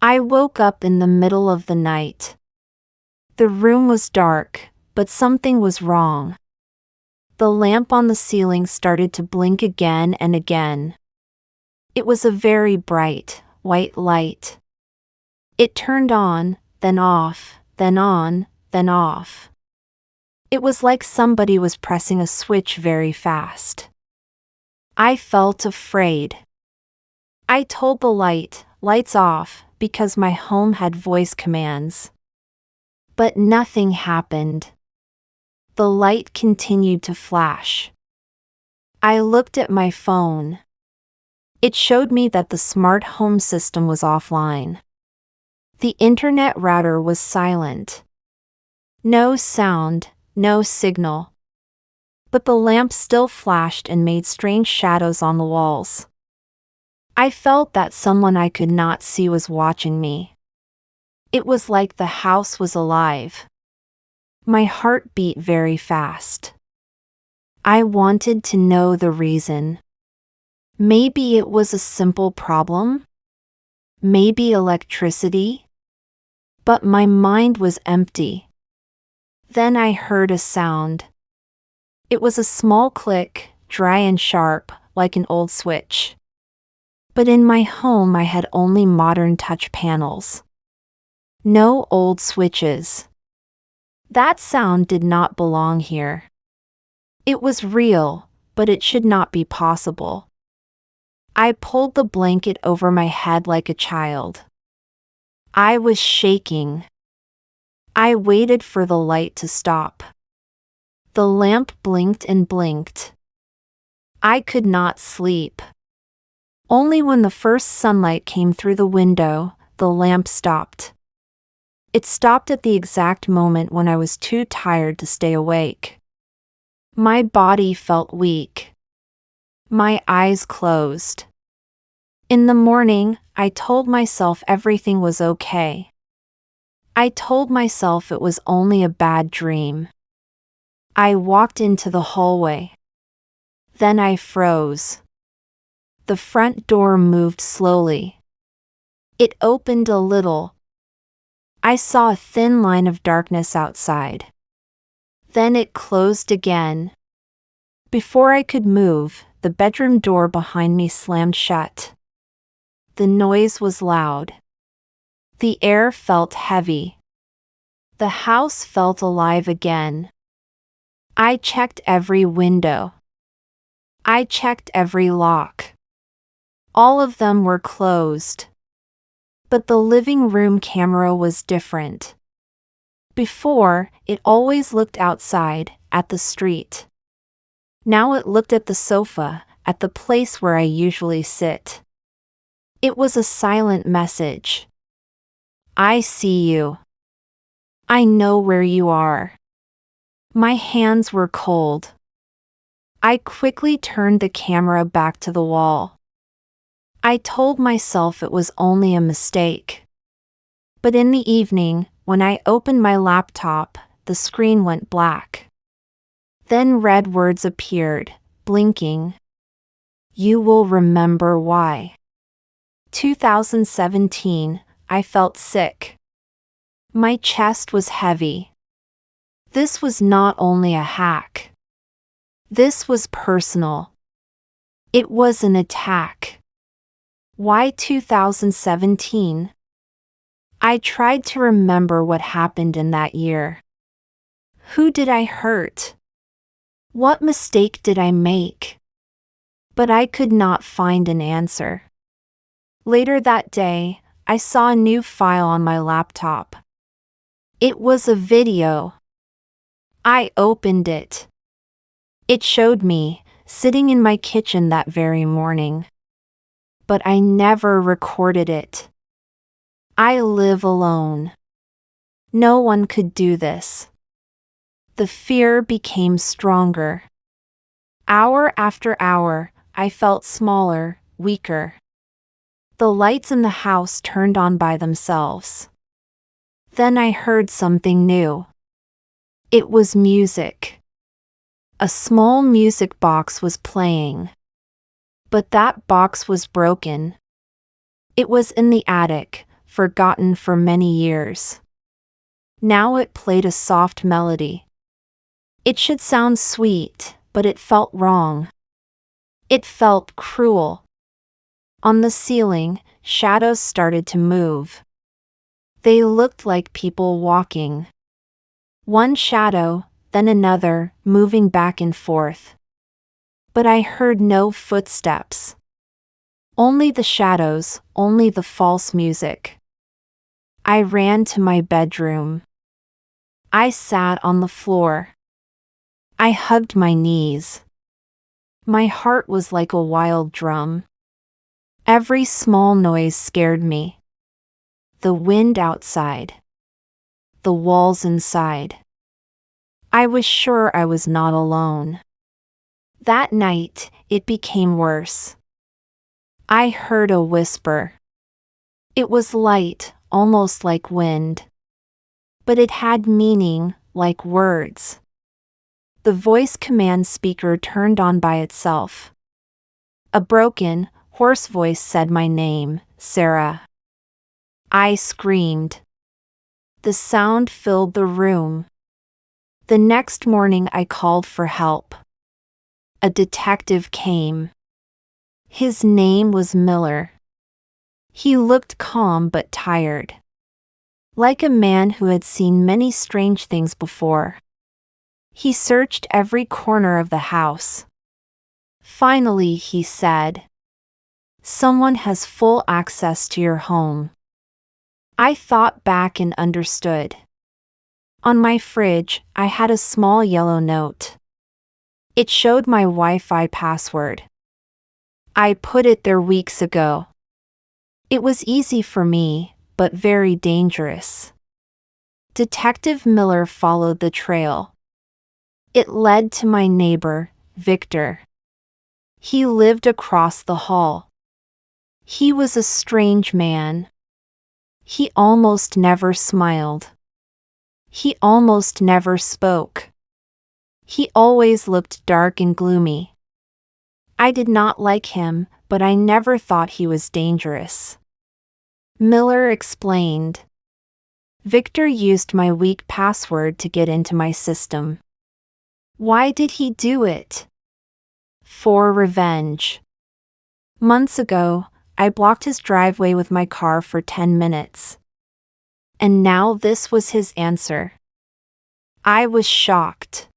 I woke up in the middle of the night. The room was dark, but something was wrong. The lamp on the ceiling started to blink again and again. It was a very bright, white light. It turned on, then off, then on, then off. It was like somebody was pressing a switch very fast. I felt afraid. I told the lights off, because my home had voice commands. But nothing happened. The light continued to flash. I looked at my phone. It showed me that the smart home system was offline. The internet router was silent. No sound, no signal. But the lamp still flashed and made strange shadows on the walls. I felt that someone I could not see was watching me. It was like the house was alive. My heart beat very fast. I wanted to know the reason. Maybe it was a simple problem? Maybe electricity? But my mind was empty. Then I heard a sound. It was a small click, dry and sharp, like an old switch. But in my home I had only modern touch panels. No old switches. That sound did not belong here. It was real, but it should not be possible. I pulled the blanket over my head like a child. I was shaking. I waited for the light to stop. The lamp blinked and blinked. I could not sleep. Only when the first sunlight came through the window, the lamp stopped. It stopped at the exact moment when I was too tired to stay awake. My body felt weak. My eyes closed. In the morning, I told myself everything was okay. I told myself it was only a bad dream. I walked into the hallway. Then I froze. The front door moved slowly. It opened a little. I saw a thin line of darkness outside. Then it closed again. Before I could move, the bedroom door behind me slammed shut. The noise was loud. The air felt heavy. The house felt alive again. I checked every window. I checked every lock. All of them were closed. But the living room camera was different. Before, it always looked outside, at the street. Now it looked at the sofa, at the place where I usually sit. It was a silent message. I see you. I know where you are. My hands were cold. I quickly turned the camera back to the wall. I told myself it was only a mistake. But in the evening, when I opened my laptop, the screen went black. Then red words appeared, blinking. You will remember why. 2017, I felt sick. My chest was heavy. This was not only a hack. This was personal. It was an attack. Why 2017? I tried to remember what happened in that year. Who did I hurt? What mistake did I make? But I could not find an answer. Later that day, I saw a new file on my laptop. It was a video. I opened it. It showed me, sitting in my kitchen that very morning. But I never recorded it. I live alone. No one could do this. The fear became stronger. Hour after hour, I felt smaller, weaker. The lights in the house turned on by themselves. Then I heard something new. It was music. A small music box was playing. But that box was broken. It was in the attic, forgotten for many years. Now it played a soft melody. It should sound sweet, but it felt wrong. It felt cruel. On the ceiling, shadows started to move. They looked like people walking. One shadow, then another, moving back and forth. But I heard no footsteps. Only the shadows, only the false music. I ran to my bedroom. I sat on the floor. I hugged my knees. My heart was like a wild drum. Every small noise scared me. The wind outside. The walls inside. I was sure I was not alone. That night, it became worse. I heard a whisper. It was light, almost like wind. But it had meaning, like words. The voice command speaker turned on by itself. A broken, hoarse voice said my name, Sarah. I screamed. The sound filled the room. The next morning I called for help. A detective came. His name was Miller. He looked calm but tired. Like a man who had seen many strange things before. He searched every corner of the house. Finally, he said, "Someone has full access to your home." I thought back and understood. On my fridge, I had a small yellow note. It showed my Wi-Fi password. I put it there weeks ago. It was easy for me, but very dangerous. Detective Miller followed the trail. It led to my neighbor, Victor. He lived across the hall. He was a strange man. He almost never smiled. He almost never spoke. He always looked dark and gloomy. I did not like him, but I never thought he was dangerous. Miller explained. Victor used my weak password to get into my system. Why did he do it? For revenge. Months ago, I blocked his driveway with my car for 10 minutes. And now this was his answer. I was shocked.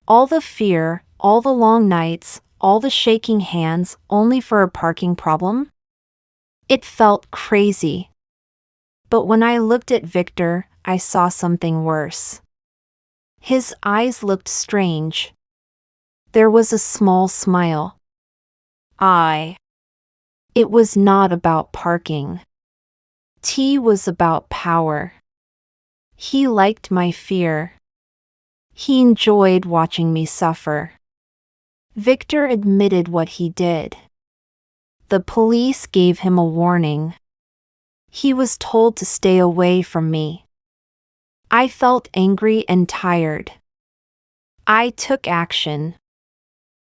All the fear, all the long nights, all the shaking hands, only for a parking problem? It felt crazy. But when I looked at Victor, I saw something worse. His eyes looked strange. There was a small smile. It was not about parking. T was about power. He liked my fear. He enjoyed watching me suffer. Victor admitted what he did. The police gave him a warning. He was told to stay away from me. I felt angry and tired. I took action.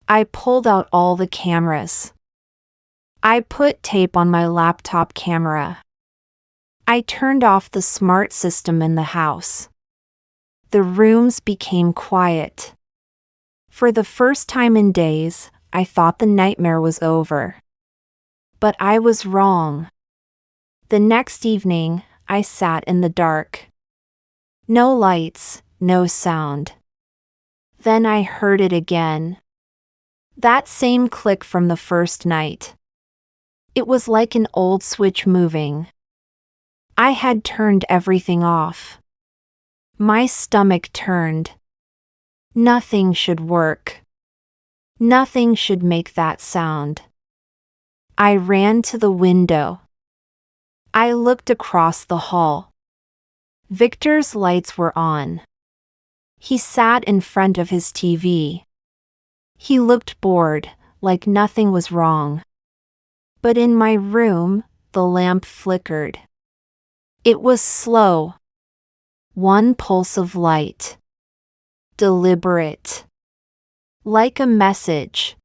I pulled out all the cameras. I put tape on my laptop camera. I turned off the smart system in the house. The rooms became quiet. For the first time in days, I thought the nightmare was over. But I was wrong. The next evening, I sat in the dark. No lights, no sound. Then I heard it again. That same click from the first night. It was like an old switch moving. I had turned everything off. My stomach turned. Nothing should work. Nothing should make that sound. I ran to the window. I looked across the hall. Victor's lights were on. He sat in front of his TV. He looked bored, like nothing was wrong. But in my room, the lamp flickered. It was slow. One pulse of light. Deliberate. Like a message.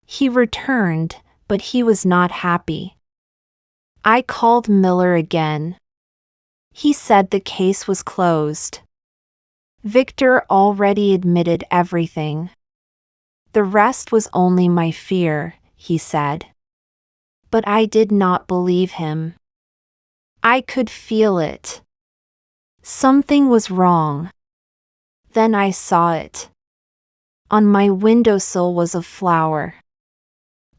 He returned, but he was not happy. I called Miller again. He said the case was closed. Victor already admitted everything. The rest was only my fear, he said. But I did not believe him. I could feel it. Something was wrong. Then I saw it. On my windowsill was a flower.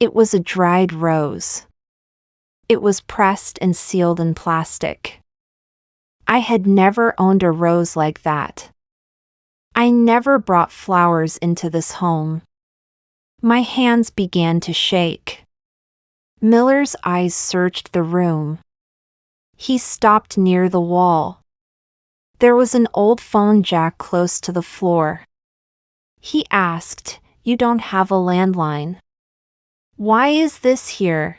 It was a dried rose. It was pressed and sealed in plastic. I had never owned a rose like that. I never brought flowers into this home. My hands began to shake. Miller's eyes searched the room. He stopped near the wall. There was an old phone jack close to the floor. He asked, "You don't have a landline? Why is this here?"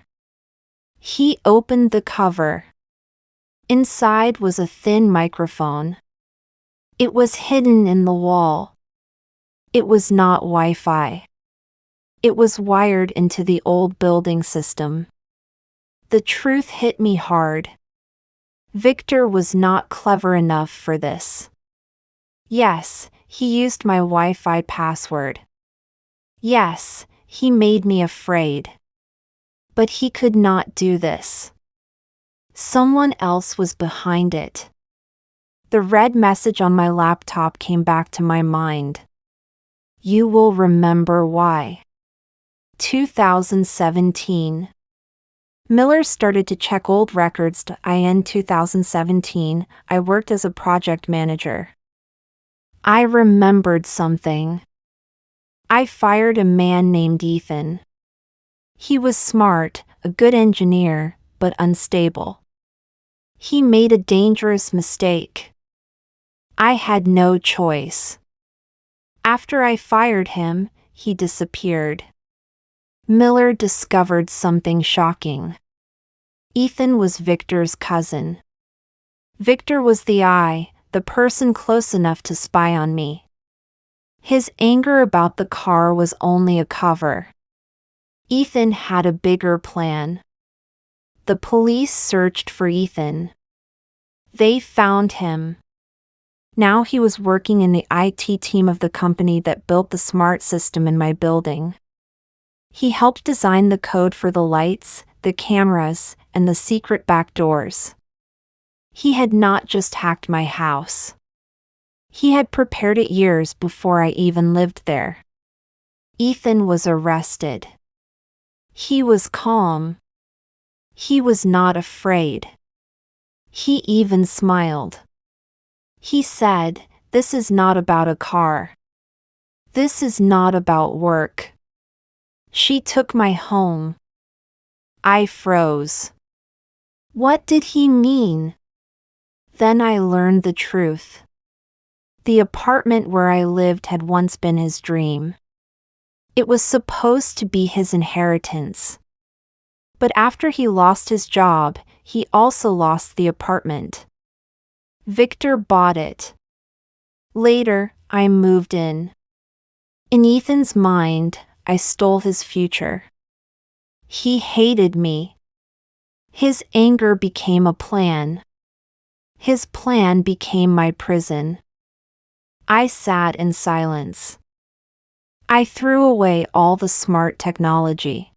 He opened the cover. Inside was a thin microphone. It was hidden in the wall. It was not Wi-Fi. It was wired into the old building system. The truth hit me hard. Victor was not clever enough for this. Yes, he used my Wi-Fi password. Yes, he made me afraid. But he could not do this. Someone else was behind it. The red message on my laptop came back to my mind. You will remember why. 2017. Miller started to check old records. In 2017, I worked as a project manager. I remembered something. I fired a man named Ethan. He was smart, a good engineer, but unstable. He made a dangerous mistake. I had no choice. After I fired him, he disappeared. Miller discovered something shocking. Ethan was Victor's cousin. Victor was the person close enough to spy on me. His anger about the car was only a cover. Ethan had a bigger plan. The police searched for Ethan. They found him. Now he was working in the IT team of the company that built the smart system in my building. He helped design the code for the lights, the cameras, and the secret back doors. He had not just hacked my house. He had prepared it years before I even lived there. Ethan was arrested. He was calm. He was not afraid. He even smiled. He said, "This is not about a car. This is not about work." She took my home. I froze. What did he mean? Then I learned the truth. The apartment where I lived had once been his dream. It was supposed to be his inheritance. But after he lost his job, he also lost the apartment. Victor bought it. Later, I moved in. In Ethan's mind, I stole his future. He hated me. His anger became a plan. His plan became my prison. I sat in silence. I threw away all the smart technology.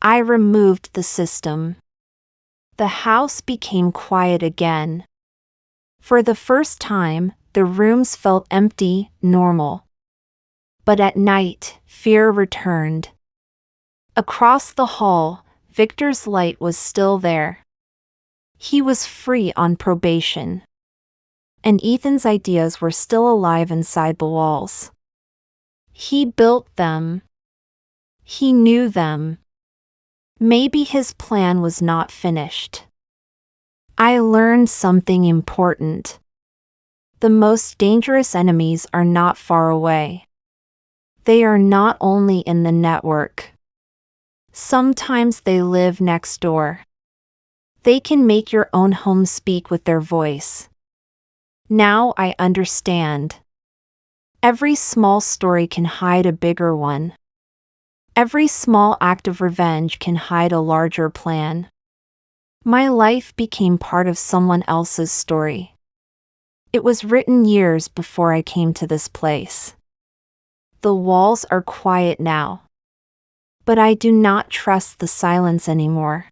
I removed the system. The house became quiet again. For the first time, the rooms felt empty, normal. But at night, fear returned. Across the hall, Victor's light was still there. He was free on probation. And Ethan's ideas were still alive inside the walls. He built them. He knew them. Maybe his plan was not finished. I learned something important. The most dangerous enemies are not far away. They are not only in the network. Sometimes they live next door. They can make your own home speak with their voice. Now I understand. Every small story can hide a bigger one. Every small act of revenge can hide a larger plan. My life became part of someone else's story. It was written years before I came to this place. The walls are quiet now. But I do not trust the silence anymore.